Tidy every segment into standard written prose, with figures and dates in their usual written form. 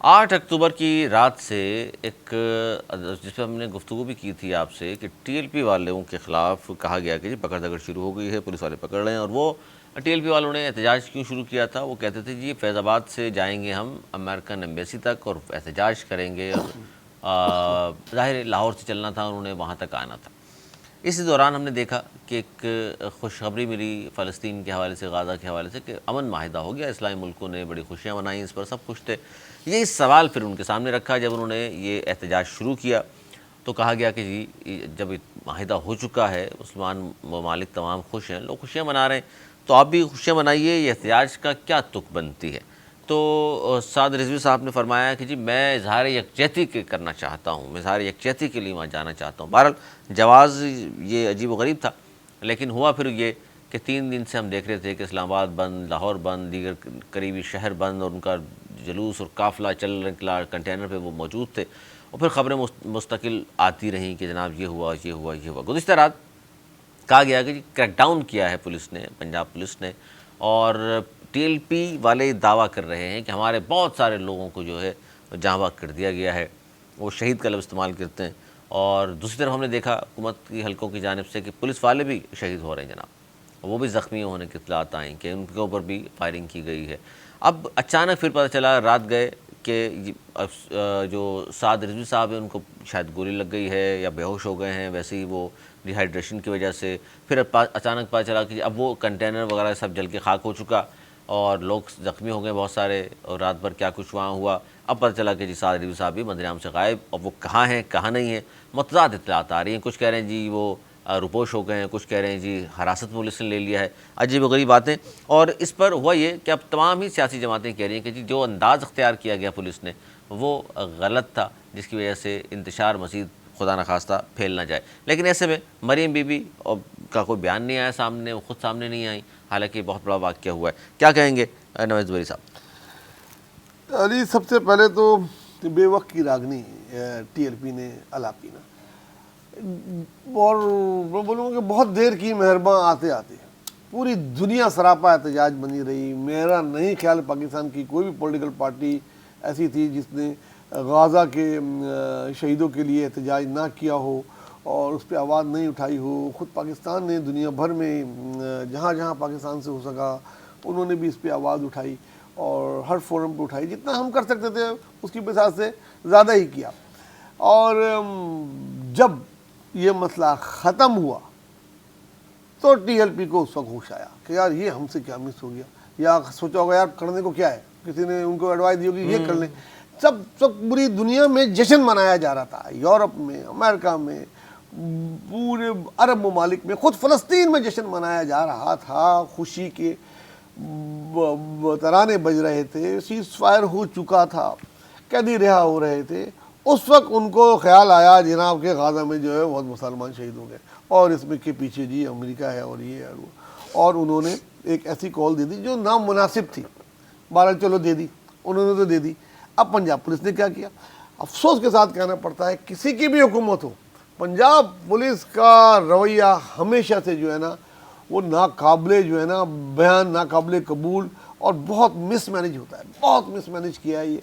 8 اکتوبر کی رات سے ایک جس پہ ہم نے گفتگو بھی کی تھی آپ سے کہ ٹی ایل پی والوں کے خلاف کہا گیا کہ جی پکڑ دھکڑ شروع ہو گئی ہے، پولیس والے پکڑ رہے ہیں. اور وہ ٹی ایل پی والوں نے احتجاج کیوں شروع کیا تھا؟ وہ کہتے تھے جی فیض آباد سے جائیں گے ہم امریکن ایمبیسی تک اور احتجاج کریں گے، اور ظاہر لاہور سے چلنا تھا، انہوں نے وہاں تک آنا تھا. اسی دوران ہم نے دیکھا کہ ایک خوشخبری ملی فلسطین کے حوالے سے، غازہ کے حوالے سے، کہ امن معاہدہ ہو گیا. اسلامی ملکوں نے بڑی خوشیاں منائیں، اس پر سب خوش تھے. یہ سوال پھر ان کے سامنے رکھا جب انہوں نے یہ احتجاج شروع کیا، تو کہا گیا کہ جی جب معاہدہ ہو چکا ہے، مسلمان ممالک تمام خوش ہیں، لوگ خوشیاں منا رہے ہیں، تو آپ بھی خوشیاں منائیے، یہ احتجاج کا کیا تک بنتی ہے؟ تو سعد رضوی صاحب نے فرمایا کہ جی میں اظہار یکجہتی کے کرنا چاہتا ہوں، میں اظہار یکجہتی کے لیے وہاں جانا چاہتا ہوں. بہرحال جواز یہ عجیب و غریب تھا، لیکن ہوا پھر یہ کہ 3 دن سے ہم دیکھ رہے تھے کہ اسلام آباد بند، لاہور بند، دیگر قریبی شہر بند، اور ان کا جلوس اور قافلہ چل نکلا، کنٹینر پہ وہ موجود تھے. اور پھر خبریں مستقل آتی رہیں کہ جناب یہ ہوا، یہ ہوا، یہ ہوا. گزشتہ رات کہا گیا کہ جی کریک ڈاؤن کیا ہے پولیس نے، پنجاب پولیس نے، اور ٹی ایل پی والے دعویٰ کر رہے ہیں کہ ہمارے بہت سارے لوگوں کو جو ہے جاں بحق کر دیا گیا ہے. وہ شہید کا لفظ استعمال کرتے ہیں. اور دوسری طرف ہم نے دیکھا حکومت کی حلقوں کی جانب سے کہ پولیس والے بھی شہید ہو رہے ہیں جناب، وہ بھی زخمی ہونے کی اطلاعات آئیں کہ ان کے اوپر بھی فائرنگ کی گئی ہے. اب اچانک پھر پتہ چلا رات گئے کہ جو سعد رضوی صاحب ہیں ان کو شاید گولی لگ گئی ہے یا بے ہوش ہو گئے ہیں، ویسے ہی وہ ڈی ہائیڈریشن کی وجہ سے. پھر اچانک پتہ چلا کہ اب وہ کنٹینر وغیرہ سب جل کے خاک ہو چکا اور لوگ زخمی ہو گئے بہت سارے، اور رات بھر کیا کچھ وہاں ہوا. اب پتہ چلا کہ جی سعد رضوی صاحب بھی منظر سے غائب، اور وہ کہاں ہیں کہاں نہیں ہیں، متضاد اطلاعات آ رہی ہیں. کچھ کہہ رہے ہیں جی وہ روپوش ہو گئے ہیں، کچھ کہہ رہے ہیں جی حراست پولیس نے لے لیا ہے. عجیب و غریب باتیں. اور اس پر ہوا یہ کہ اب تمام ہی سیاسی جماعتیں کہہ رہی ہیں کہ جی جو انداز اختیار کیا گیا پولیس نے وہ غلط تھا، جس کی وجہ سے انتشار مزید خدا نخواستہ پھیل نہ جائے. لیکن ایسے میں مریم بی بی کا کوئی بیان نہیں آیا سامنے، وہ خود سامنے نہیں آئی، حالانکہ بہت بڑا واقعہ ہوا ہے. کیا کہیں گے نوید زبیری صاحب؟ علی، سب سے پہلے تو بے وقت کی راگنی ٹی ایل پی نے الاپینا، اور میں بولوں کہ بہت دیر کی مہرباں آتے آتے پوری دنیا سراپا احتجاج بنی رہی. میرا نہیں خیال پاکستان کی کوئی بھی پولیٹیکل پارٹی ایسی تھی جس نے غازہ کے شہیدوں کے لیے احتجاج نہ کیا ہو اور اس پہ آواز نہیں اٹھائی ہو. خود پاکستان نے دنیا بھر میں جہاں جہاں پاکستان سے ہو سکا انہوں نے بھی اس پہ آواز اٹھائی، اور ہر فورم پہ اٹھائی. جتنا ہم کر سکتے تھے اس کی بساط سے زیادہ ہی کیا. اور جب یہ مسئلہ ختم ہوا تو ٹی ایل پی کو اس وقت ہوش آیا کہ یار یہ ہم سے کیا مس ہو گیا، یا سوچا ہوگا یار کرنے کو کیا ہے، کسی نے ان کو ایڈوائز دی ہوگی یہ کر لیں. سب پوری دنیا میں جشن منایا جا رہا تھا، یورپ میں، امریکہ میں، پورے عرب ممالک میں، خود فلسطین میں جشن منایا جا رہا تھا. خوشی کے ترانے بج رہے تھے، سیز فائر ہو چکا تھا، قیدی رہا ہو رہے تھے. اس وقت ان کو خیال آیا جناب کہ غازہ میں جو ہے بہت مسلمان شہید ہو گئے، اور اس میں کے پیچھے جی امریکہ ہے اور یہ ہے وہ. اور انہوں نے ایک ایسی کال دے دی جو نامناسب تھی. بہرحال چلو دے دی، انہوں نے تو دے دی. اب پنجاب پولیس نے کیا کیا؟ افسوس کے ساتھ کہنا پڑتا ہے کسی کی بھی حکومت ہو، پنجاب پولیس کا رویہ ہمیشہ سے جو ہے نا وہ ناقابل جو ہے نا بیان، ناقابل قبول، اور بہت مس مینج ہوتا ہے، بہت مس مینج کیا ہے یہ.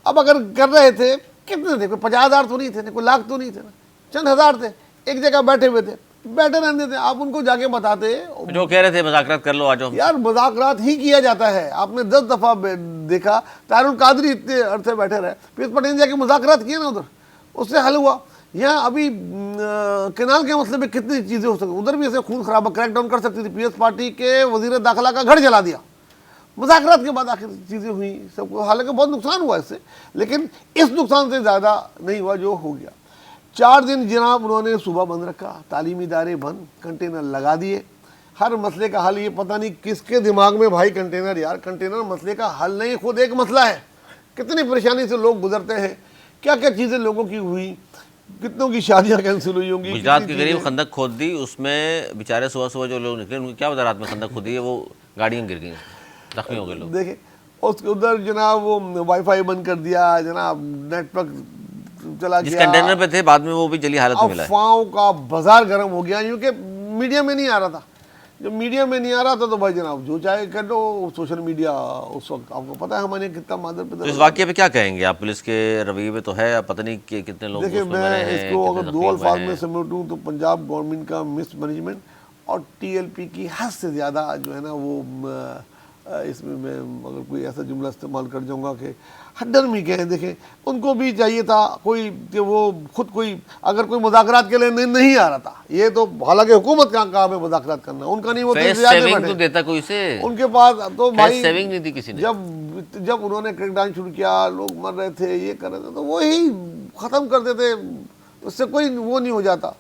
اب اگر کر رہے تھے کتنے تھے؟ کوئی 50,000 تو نہیں تھے، کوئی لاکھ تو نہیں تھے نا، چند ہزار تھے، ایک جگہ بیٹھے ہوئے تھے، بیٹھے رہنے تھے. آپ ان کو جا کے بتاتے جو کہہ رہے تھے مذاکرات کر لو آ جاؤ. یار مذاکرات ہی کیا جاتا ہے. آپ نے 10 دفعہ دیکھا طاہر القادری اتنے عرصے بیٹھے رہے، پیس پٹیل نے جا کے مذاکرات کیے نا ادھر، اس سے حل ہوا. یہاں ابھی کینال کے مسئلے پہ کتنی چیزیں ہو سکتی، ادھر بھی ایسے خون خرابہ کریک ڈاؤن کر سکتی تھی. پی ایس پارٹی کے وزیر داخلہ کا گھر جلا دیا. مذاکرات کے بعد آخر چیزیں ہوئیں سب کو، حالانکہ بہت نقصان ہوا اس سے، لیکن اس نقصان سے زیادہ نہیں ہوا جو ہو گیا. 4 دن جناب انہوں نے صوبہ بند رکھا، تعلیمی ادارے بند، کنٹینر لگا دیے. ہر مسئلے کا حل، یہ پتہ نہیں کس کے دماغ میں بھائی کنٹینر، یار کنٹینر مسئلے کا حل نہیں، خود ایک مسئلہ ہے. کتنی پریشانی سے لوگ گزرتے ہیں، کیا کیا چیزیں لوگوں کی ہوئی، کتنوں کی شادیاں کینسل ہوئی ہوں گی. گجرات کے قریب خندق کھود دی، اس میں بیچارے صبح صبح جو لوگ نکلے ان کو کیا پتا رات میں خندق کھودی ہے، وہ گاڑیاں گر گئیں، زخمی ہو گئے لوگ. دیکھیں اس ادھر جناب وہ وائی فائی بند کر دیا جناب، نیٹ ورک چلا جس گیا، کنٹینر پہ تھے بعد میں وہ بھی جلی حالت میں ملا ہے. افواہوں کا بازار گرم ہو گیا، کیونکہ میڈیا میں نہیں آ رہا تھا. جب میڈیا میں نہیں آ رہا تھا تو بھائی جناب جو چاہے کر لو، سوشل میڈیا اس وقت آپ کو پتہ ہے ہمارے کتنا مادر تو پدر. اس واقعے پہ کیا کہیں گے آپ؟ پولیس کے رویے میں تو ہے، پتہ نہیں کہ کتنے لوگ دیکھیں اس میں میں مرے اس ہیں، کو کتنے اگر دو زخمی ہوئے الفاظ میں ہیں. سمیٹوں تو پنجاب گورنمنٹ کا مس مینجمنٹ اور ٹی ایل پی کی حد سے زیادہ جو ہے نا وہ اس میں اگر کوئی ایسا جملہ استعمال کر جاؤں گا کہ ہڈر می کہیں. دیکھیں ان کو بھی چاہیے تھا کوئی کہ وہ خود کوئی اگر کوئی مذاکرات کے لیے نہیں آ رہا تھا، یہ تو حالانکہ حکومت کا کام ہے مذاکرات کرنا، ان کا نہیں. وہ فیس سیونگ تو دیتا کوئی سے، ان کے پاس تو فیس بھائی سیونگ نہیں دی کسی نے. جب انہوں نے کریک ڈاؤن شروع کیا، لوگ مر رہے تھے، یہ کر رہے تھے، تو وہی ختم کر دیتے، اس سے کوئی وہ نہیں ہو جاتا.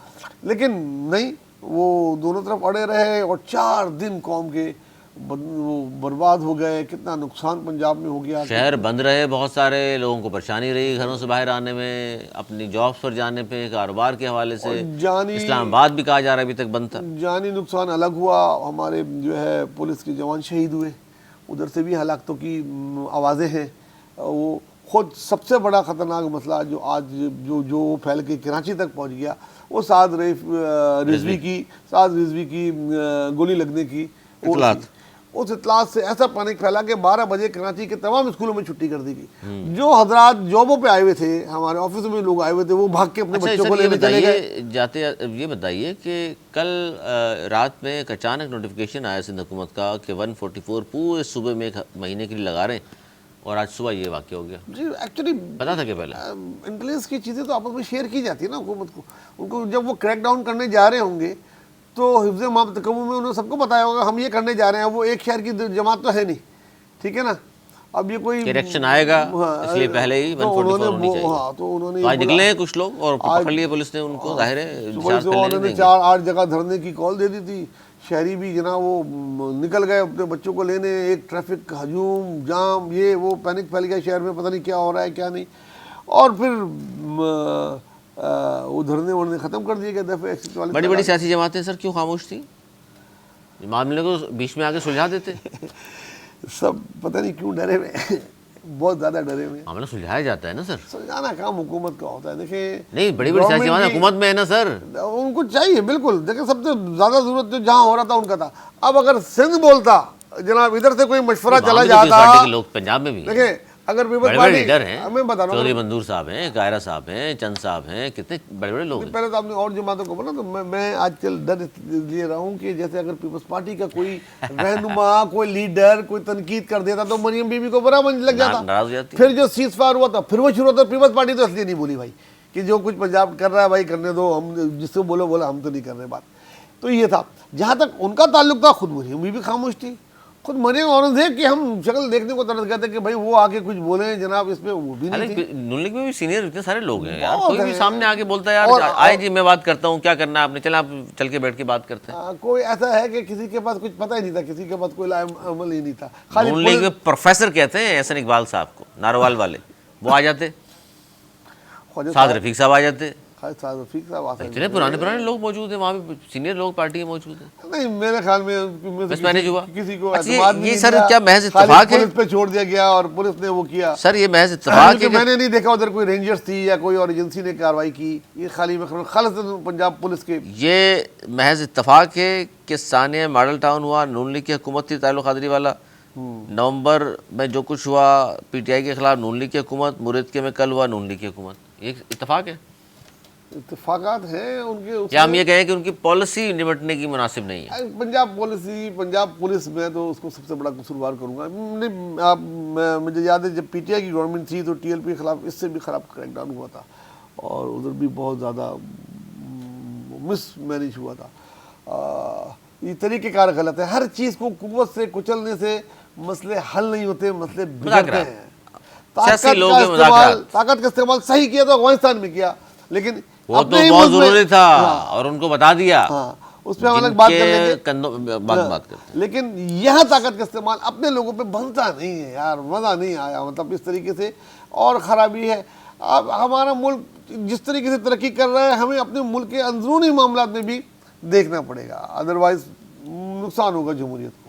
لیکن نہیں، وہ دونوں طرف اڑے رہے اور 4 دن قوم کے وہ برباد ہو گئے. کتنا نقصان پنجاب میں ہو گیا. شہر بند رہے، بہت سارے لوگوں کو پریشانی رہی گھروں سے باہر آنے میں، اپنی جابس پر جانے پہ، کاروبار کے حوالے سے. اسلام آباد بھی کہا جا رہا ہے ابھی تک بند تھا. جانی نقصان الگ ہوا، ہمارے جو ہے پولیس کے جوان شہید ہوئے، ادھر سے بھی ہلاکتوں کی آوازیں ہیں. وہ خود سب سے بڑا خطرناک مسئلہ جو آج جو پھیل کے کراچی تک پہنچ گیا، وہ سعد رضوی کی گولی لگنے کی اس اطلاعات سے ایسا پینک پھیلا کہ 12 بجے کراچی کے تمام اسکولوں میں چھٹی کر دی گئی. جو حضرات جابوں پہ آئے ہوئے تھے، ہمارے آفسوں میں لوگ آئے ہوئے تھے، وہ بھاگ کے اپنے بچوں کو لینے چلے گئے. یہ بتائیے کہ کل رات میں ایک اچانک نوٹیفیکیشن آیا سندھ حکومت کا کہ 144 پورے صوبے میں 1 مہینے کے لیے لگا رہے ہیں، اور آج صبح یہ واقعہ ہو گیا. جی ایکچولی پتا تھا کہ پہلے انٹیلیجنس کی چیزیں تو آپس میں شیئر کی جاتی ہے نا حکومت کو. ان کو جب وہ کریک ڈاؤن کرنے جا رہے ہوں گے تو حفظ امام تکون میں انہوں سب کو بتایا ہوگا ہم یہ کرنے جا رہے ہیں. وہ ایک شہر کی جماعت تو ہے نہیں، ٹھیک ہے نا. اب یہ کوئی ریئیکشن آئے گا، اس لیے پہلے ہی 144 ہونی چاہیے. تو انہوں نے آج نکلے ہیں کچھ لوگ اور پکڑ لیے پولیس نے ان کو، ظاہر ہے انہوں نے 4-8 جگہ دھرنے کی کال دے دی تھی. شہری بھی جناب وہ نکل گئے اپنے بچوں کو لینے. ایک ٹریفک ہجوم جام، یہ وہ پینک پھیل گیا شہر میں، پتہ نہیں کیا ہو رہا ہے کیا نہیں. اور پھر وہ دھرنے ورنے ختم کر دیے گئے دفعہ 144. بڑی بڑی سیاسی جماعتیں سر کیوں خاموش تھیں؟ معاملے کو بیچ میں آگے سلجھا دیتے. سب پتہ نہیں کیوں ڈرے ہوئے، بہت زیادہ ڈرے ہوئے. معاملہ سلجھایا جاتا ہے نا سر، سلجھانا کام حکومت کا ہوتا ہے. دیکھیں نہیں، بڑی بڑی سیاسی جماعتیں حکومت میں ہے نا سر، ان کو چاہیے بالکل. دیکھیں سب سے زیادہ ضرورت جو جہاں ہو رہا تھا ان کا تھا. اب اگر سندھ بولتا جناب، ادھر سے کوئی مشورہ چلا جاتا. لوگ پنجاب میں بھی دیکھیں اگر بڑے بڑے لیڈر ہیں، میں بتا رہا ہوں، چودھری منظور صاحب ہیں، قاہرہ صاحب ہیں، چند صاحب ہیں، کتنے بڑے بڑے لوگ ہیں. پہلے تو آپ نے اور جماعتوں کو بولا، تو میں آج کل ڈر لیے رہا ہوں کہ جیسے اگر پیپلز پارٹی کا کوئی رہنما، کوئی لیڈر کوئی تنقید کر دیتا تو مریم بی بی کو برا من لگ جاتا، ناراض ہو جاتی. پھر جو سیز فائر ہوا تھا پھر وہ شروع ہوتا. پیپلز پارٹی تو اس لیے نہیں بولی بھائی کہ جو کچھ پنجاب کر رہا ہے بھائی کرنے دو، ہم جس سے بولا ہم تو نہیں کر رہے بات. تو یہ تھا جہاں تک ان کا تعلق تھا. خود مریم بی بی خاموش تھی. خود مریم اورنگزیب کی ہم شکل دیکھنے کو ترس گئے تھے کہ بھائی وہ آگے کچھ بولیں جناب، اس پہ وہ بھی نہیں تھی. نون لیگ میں بھی سینئر اتنے سارے لوگ ہیں یار، کوئی بھی سامنے آگے بولتا ہے یار آئے جی میں بات کرتا ہوں، کیا کرنا ہے آپ نے، چلیں آپ چل کے بیٹھ کے بات کرتے ہیں. کوئی ایسا ہے کہ کسی کے پاس کچھ پتہ ہی نہیں تھا، کسی کے پاس کوئی عمل ہی نہیں تھا. نون لیگ میں پروفیسر کہتے ہیں احسن اقبال صاحب کو، ناروال والے، وہ آ جاتے، سعد رفیق صاحب آ جاتے. اتنے پرانے لوگ موجود ہیں وہاں پہ، سینئر لوگ پارٹی موجود ہیں. نہیں میرے خیال میں بس مینیج ہوا کسی کو یہ سر کیا محض اتفاق ہے؟ پولیس پہ چھوڑ دیا گیا اور پولیس نے وہ کیا. سر یہ محض اتفاق ہے، میں نے نہیں دیکھا ادھر کوئی رینجرز تھی یا کوئی اور ایجنسی نے کارروائی کی. یہ خالص پنجاب پولیس کے. یہ محض اتفاق ہے کہ ثانیہ ماڈل ٹاؤن ہوا، نون لیگ کی حکومت تھی تعلق قادری والا. نومبر میں جو کچھ ہوا پی ٹی آئی کے خلاف نون لیگ کی حکومت، مریدکے میں کل ہوا نون لیگ کی حکومت. یہ اتفاق ہے؟ اتفاقات ہیں ان کے. کیا ہم یہ کہیں کہ ان کی پالیسی نمٹنے کی مناسب نہیں ہے؟ پنجاب پولیس میں تو اس کو سب سے بڑا قصوروار کروں گا. مجھے یاد ہے جب پی ٹی آئی کی گورنمنٹ تھی تو ٹی ایل پی کے خلاف اس سے بھی خراب کریک ڈاؤن ہوا تھا اور ادھر بھی بہت زیادہ مس مینیج ہوا تھا. یہ طریقہ کار غلط ہے. ہر چیز کو قوت سے کچلنے سے مسئلے حل نہیں ہوتے، مسئلے بگڑتے ہیں. طاقت کا استعمال صحیح کیا تو افغانستان میں کیا، لیکن وہ تو بہت ضروری تھا اور ان کو بتا دیا، اس پہ ہم الگ بات کر لیں گے. بات کرتے ہیں. لیکن یہاں طاقت کا استعمال اپنے لوگوں پہ بنتا نہیں ہے یار، مزہ نہیں آیا مطلب اس طریقے سے. اور خرابی ہے. اب ہمارا ملک جس طریقے سے ترقی کر رہا ہے ہمیں اپنے ملک کے اندرونی معاملات میں بھی دیکھنا پڑے گا، ادروائز نقصان ہوگا جمہوریت.